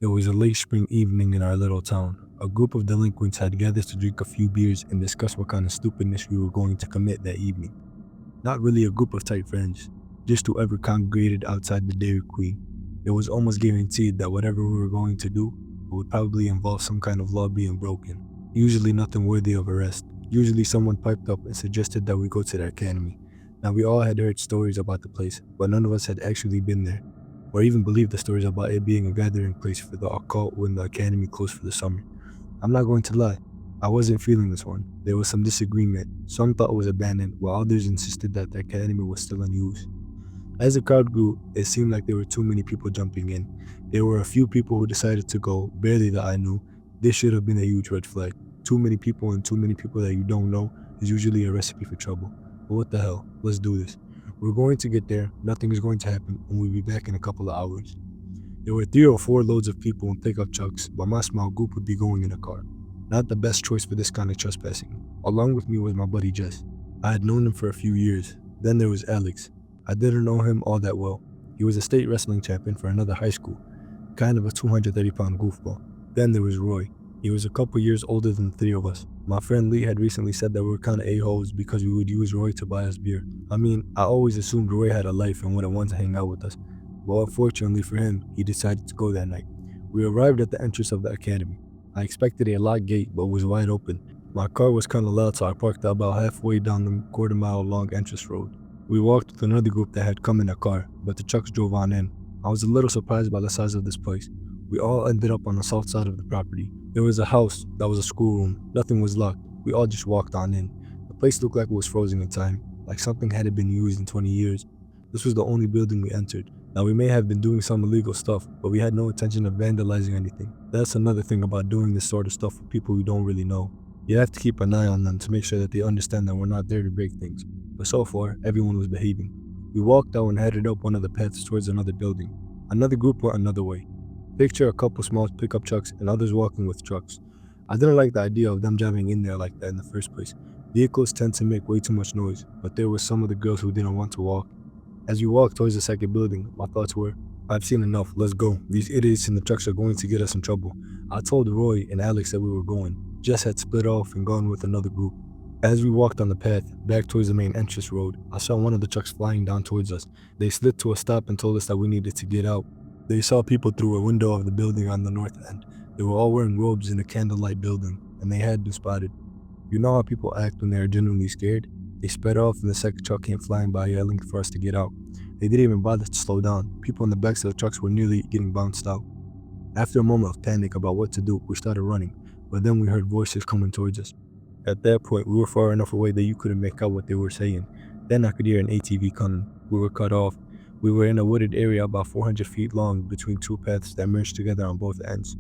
It was a late spring evening in our little town. A group of delinquents had gathered to drink a few beers and discuss what kind of stupidness we were going to commit that evening. Not really a group of tight friends, just whoever congregated outside the Dairy Queen. It was almost guaranteed that whatever we were going to do would probably involve some kind of law being broken. Usually nothing worthy of arrest. Usually someone piped up and suggested that we go to the academy. Now we all had heard stories about the place, but none of us had actually been there or even believed the stories about it being a gathering place for the occult when the academy closed for the summer. I'm not going to lie, I wasn't feeling this one. There was some disagreement. Some thought it was abandoned, while others insisted that the academy was still in use. As the crowd grew, it seemed like there were too many people jumping in. There were a few people who decided to go, barely that I knew. This should have been a huge red flag. Too many people and too many people that you don't know is usually a recipe for trouble. But what the hell? Let's do this. We're going to get there, nothing is going to happen, and we'll be back in a couple of hours. There were 3 or 4 loads of people in pickup trucks, but my small group would be going in a car. Not the best choice for this kind of trespassing. Along with me was my buddy Jess. I had known him for a few years. Then there was Alex. I didn't know him all that well. He was a state wrestling champion for another high school, kind of a 230-pound goofball. Then there was Roy. He was a couple years older than the 3 of us. My friend Lee had recently said that we were kind of a-holes because we would use Roy to buy us beer. I mean, I always assumed Roy had a life and wouldn't want to hang out with us. Well, unfortunately for him, he decided to go that night. We arrived at the entrance of the academy. I expected a locked gate, but it was wide open. My car was kind of loud, so I parked about halfway down the quarter-mile long entrance road. We walked with another group that had come in a car, but the trucks drove on in. I was a little surprised by the size of this place. We all ended up on the south side of the property. There was a house that was a schoolroom. Nothing was locked. We all just walked on in. The place looked like it was frozen in time, like something hadn't been used in 20 years. This was the only building we entered. Now, we may have been doing some illegal stuff, but we had no intention of vandalizing anything. That's another thing about doing this sort of stuff with people you don't really know. You have to keep an eye on them to make sure that they understand that we're not there to break things. But so far, everyone was behaving. We walked out and headed up one of the paths towards another building. Another group went another way. Picture a couple small pickup trucks and others walking with trucks. I didn't like the idea of them driving in there like that in the first place. Vehicles tend to make way too much noise, but there were some of the girls who didn't want to walk. As we walked towards the second building, my thoughts were, I've seen enough, let's go. These idiots in the trucks are going to get us in trouble. I told Roy and Alex that we were going. Jess had split off and gone with another group. As we walked on the path, back towards the main entrance road, I saw one of the trucks flying down towards us. They slid to a stop and told us that we needed to get out. They saw people through a window of the building on the north end. They were all wearing robes in a candlelight building, and they had been spotted. You know how people act when they are genuinely scared? They sped off and the second truck came flying by yelling for us to get out. They didn't even bother to slow down. People in the backs of the trucks were nearly getting bounced out. After a moment of panic about what to do, we started running, but then we heard voices coming towards us. At that point, we were far enough away that you couldn't make out what they were saying. Then I could hear an ATV coming. We were cut off. We were in a wooded area about 400 feet long between 2 paths that merged together on both ends.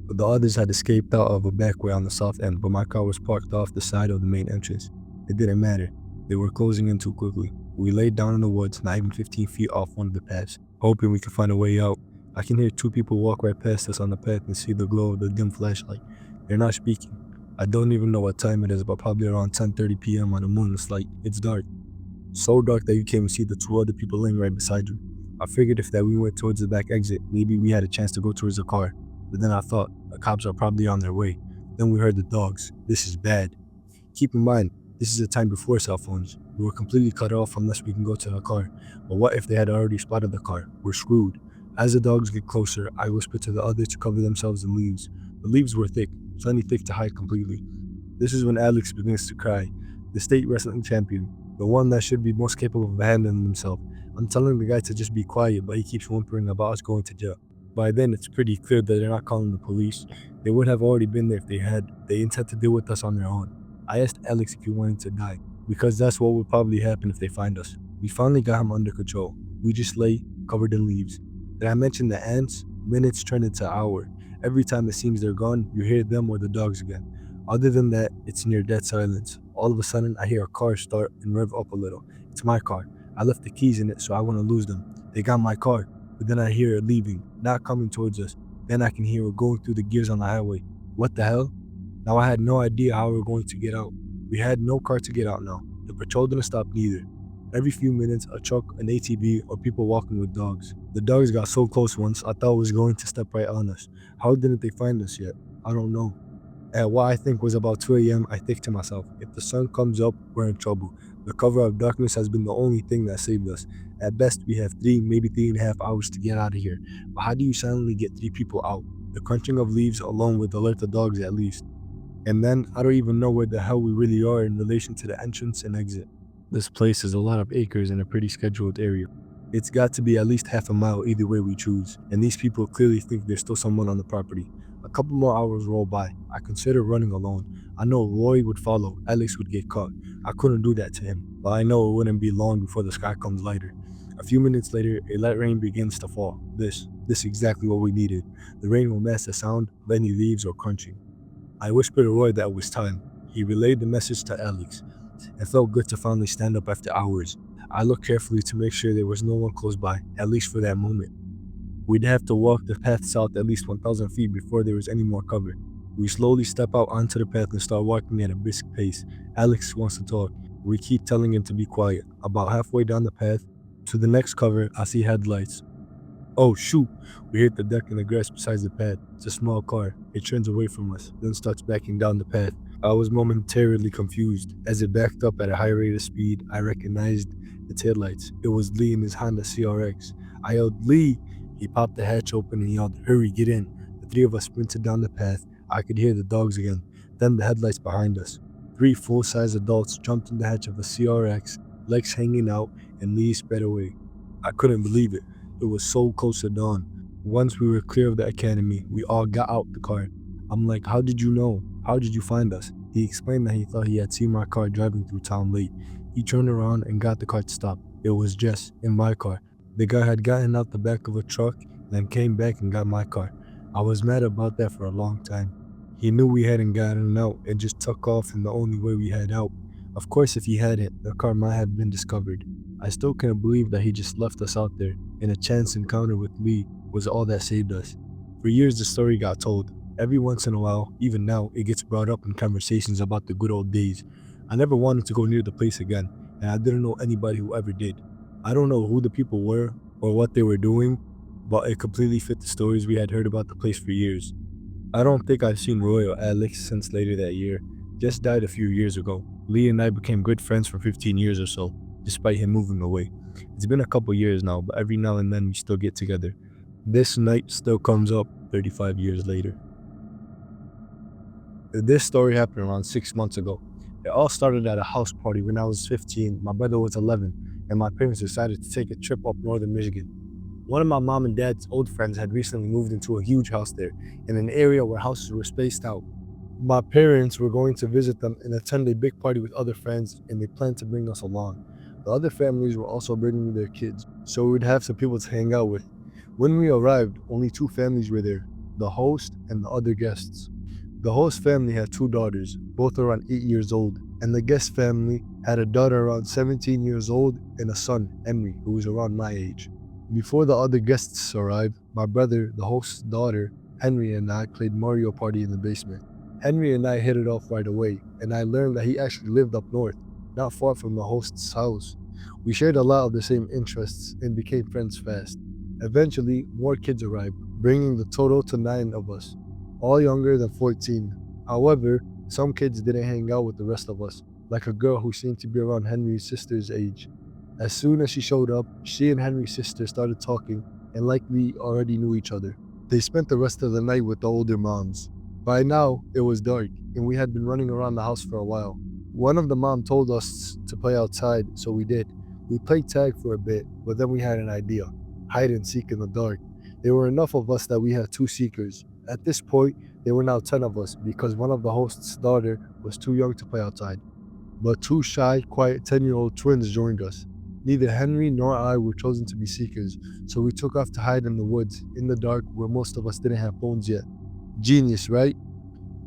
The others had escaped out of a back way on the south end, but my car was parked off the side of the main entrance. It didn't matter. They were closing in too quickly. We laid down in the woods, not even 15 feet off one of the paths, hoping we could find a way out. I can hear 2 people walk right past us on the path and see the glow of the dim flashlight. They're not speaking. I don't even know what time it is, but probably around 10:30 p.m. on a moonless light. It's dark. So dark that you can't even see the 2 other people laying right beside you. I figured if that we went towards the back exit, maybe we had a chance to go towards the car. But then I thought, the cops are probably on their way. Then we heard the dogs. This is bad. Keep in mind, this is a time before cell phones. We were completely cut off unless we can go to the car. But what if they had already spotted the car? We're screwed. As the dogs get closer, I whispered to the others to cover themselves in leaves. The leaves were thick, plenty thick to hide completely. This is when Alex begins to cry. The state wrestling champion, the one that should be most capable of handling himself. I'm telling the guy to just be quiet, but he keeps whimpering about us going to jail. By then, it's pretty clear that they're not calling the police. They would have already been there if they had. They intend to deal with us on their own. I asked Alex if he wanted to die, because that's what would probably happen if they find us. We finally got him under control. We just lay, covered in leaves. Did I mention the ants? Minutes turned into hours. Every time it seems they're gone, you hear them or the dogs again. Other than that, it's near dead silence. All of a sudden, I hear a car start and rev up a little. It's my car. I left the keys in it, so I wouldn't lose them. They got my car, but then I hear it leaving, not coming towards us. Then I can hear it going through the gears on the highway. What the hell? Now I had no idea how we were going to get out. We had no car to get out now. The patrol didn't stop neither. Every few minutes, a truck, an ATV, or people walking with dogs. The dogs got so close once, I thought it was going to step right on us. How didn't they find us yet? I don't know. At what I think was about 2 a.m., I think to myself, if the sun comes up, we're in trouble. The cover of darkness has been the only thing that saved us. At best, we have 3, maybe 3.5 hours to get out of here. But how do you silently get 3 people out? The crunching of leaves alone would alert the dogs at least. And then, I don't even know where the hell we really are in relation to the entrance and exit. This place is a lot of acres in a pretty scheduled area. It's got to be at least half a mile either way we choose, and these people clearly think there's still someone on the property. A couple more hours roll by. I consider running alone. I know Roy would follow, Alex would get caught. I couldn't do that to him, but I know it wouldn't be long before the sky comes lighter. A few minutes later, a light rain begins to fall. This is exactly what we needed. The rain will mask the sound of any leaves or crunching. I whispered to Roy that it was time. He relayed the message to Alex. It felt good to finally stand up after hours. I looked carefully to make sure there was no one close by, at least for that moment. We'd have to walk the path south at least 1,000 feet before there was any more cover. We slowly step out onto the path and start walking at a brisk pace. Alex wants to talk. We keep telling him to be quiet. About halfway down the path to the next cover, I see headlights. Oh shoot! We hit the deck in the grass beside the path. It's a small car. It turns away from us, then starts backing down the path. I was momentarily confused. As it backed up at a high rate of speed, I recognized its headlights. It was Lee in his Honda CRX. I yelled, "Lee!" He popped the hatch open and yelled, "Hurry, get in." The 3 of us sprinted down the path. I could hear the dogs again. Then the headlights behind us. 3 full-size adults jumped in the hatch of a CRX, legs hanging out, and Lee sped away. I couldn't believe it. It was so close to dawn. Once we were clear of the academy, we all got out the car. I'm like, "How did you know? How did you find us?" He explained that he thought he had seen my car driving through town late. He turned around and got the car to stop. It was Jess in my car. The guy had gotten out the back of a truck, then came back and got my car. I was mad about that for a long time. He knew we hadn't gotten out and just took off in the only way we had out. Of course, if he hadn't, the car might have been discovered. I still can't believe that he just left us out there, and a chance encounter with Lee was all that saved us. For years, the story got told. Every once in a while, even now, it gets brought up in conversations about the good old days. I never wanted to go near the place again, and I didn't know anybody who ever did. I don't know who the people were or what they were doing, but it completely fit the stories we had heard about the place for years. I don't think I've seen Roy or Alex since later that year. Jess died a few years ago. Lee and I became good friends for 15 years or so, despite him moving away. It's been a couple years now, but every now and then we still get together. This night still comes up 35 years later. This story happened around 6 months ago. It all started at a house party when I was 15, my brother was 11, and my parents decided to take a trip up northern Michigan. One of my mom and dad's old friends had recently moved into a huge house there, in an area where houses were spaced out. My parents were going to visit them and attend a big party with other friends, and they planned to bring us along. The other families were also bringing their kids, so we would have some people to hang out with. When we arrived, only 2 families were there, the host and the other guests. The host family had 2 daughters, both around 8 years old, and the guest family had a daughter around 17 years old and a son, Henry, who was around my age. Before the other guests arrived, my brother, the host's daughter, Henry, and I played Mario Party in the basement. Henry and I hit it off right away, and I learned that he actually lived up north, not far from the host's house. We shared a lot of the same interests and became friends fast. Eventually, more kids arrived, bringing the total to 9 of us, all younger than 14. However, some kids didn't hang out with the rest of us, like a girl who seemed to be around Henry's sister's age. As soon as she showed up, she and Henry's sister started talking and likely already knew each other. They spent the rest of the night with the older moms. By now, it was dark, and we had been running around the house for a while. One of the moms told us to play outside, so we did. We played tag for a bit, but then we had an idea: hide and seek in the dark. There were enough of us that we had 2 seekers. At this point, there were now 10 of us because one of the host's daughter was too young to play outside. But 2 shy, quiet 10-year-old twins joined us. Neither Henry nor I were chosen to be seekers, so we took off to hide in the woods, in the dark, where most of us didn't have phones yet. Genius, right?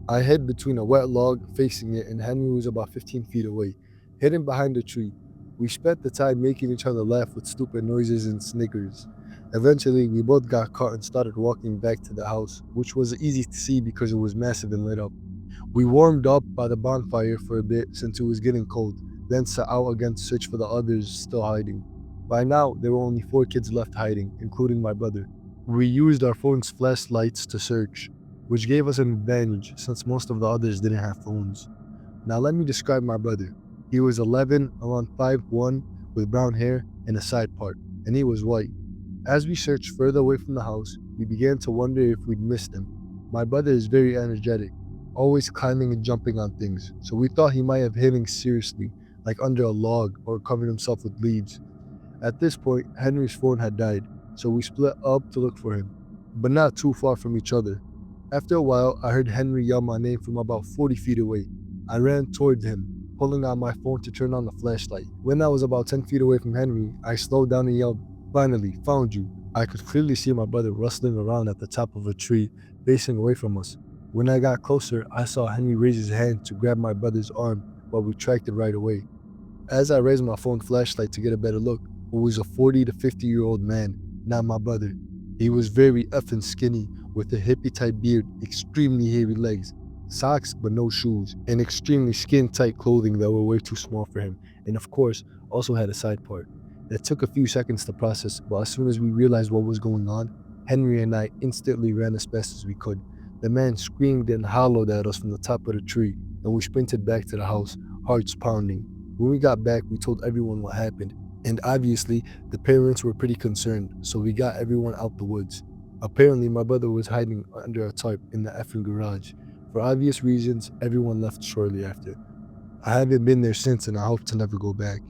I hid between a wet log facing it, and Henry was about 15 feet away, hidden behind a tree. We spent the time making each other laugh with stupid noises and snickers. Eventually, we both got caught and started walking back to the house, which was easy to see because it was massive and lit up. We warmed up by the bonfire for a bit since it was getting cold, then set out again to search for the others still hiding. By now, there were only 4 kids left hiding, including my brother. We used our phone's flashlights to search, which gave us an advantage since most of the others didn't have phones. Now let me describe my brother. He was 11, around 5'1", with brown hair and a side part, and he was white. As we searched further away from the house, we began to wonder if we'd missed him. My brother is very energetic, always climbing and jumping on things, so we thought he might have hidden seriously, like under a log or covered himself with leaves. At this point, Henry's phone had died, so we split up to look for him, but not too far from each other. After a while, I heard Henry yell my name from about 40 feet away. I ran toward him, pulling out my phone to turn on the flashlight. When I was about 10 feet away from Henry, I slowed down and yelled, "Finally, found you." I could clearly see my brother rustling around at the top of a tree, facing away from us. When I got closer, I saw Henry raise his hand to grab my brother's arm, but retracted right away. As I raised my phone flashlight to get a better look, it was a 40 to 50-year-old man, not my brother. He was very effing skinny, with a hippie-type beard, extremely hairy legs, socks but no shoes, and extremely skin-tight clothing that were way too small for him, and of course, also had a side part. It took a few seconds to process, but as soon as we realized what was going on, Henry and I instantly ran as fast as we could. The man screamed and hollered at us from the top of the tree, and we sprinted back to the house, hearts pounding. When we got back, we told everyone what happened, and obviously, the parents were pretty concerned, so we got everyone out the woods. Apparently, my brother was hiding under a tarp in the effing garage. For obvious reasons, everyone left shortly after. I haven't been there since, and I hope to never go back.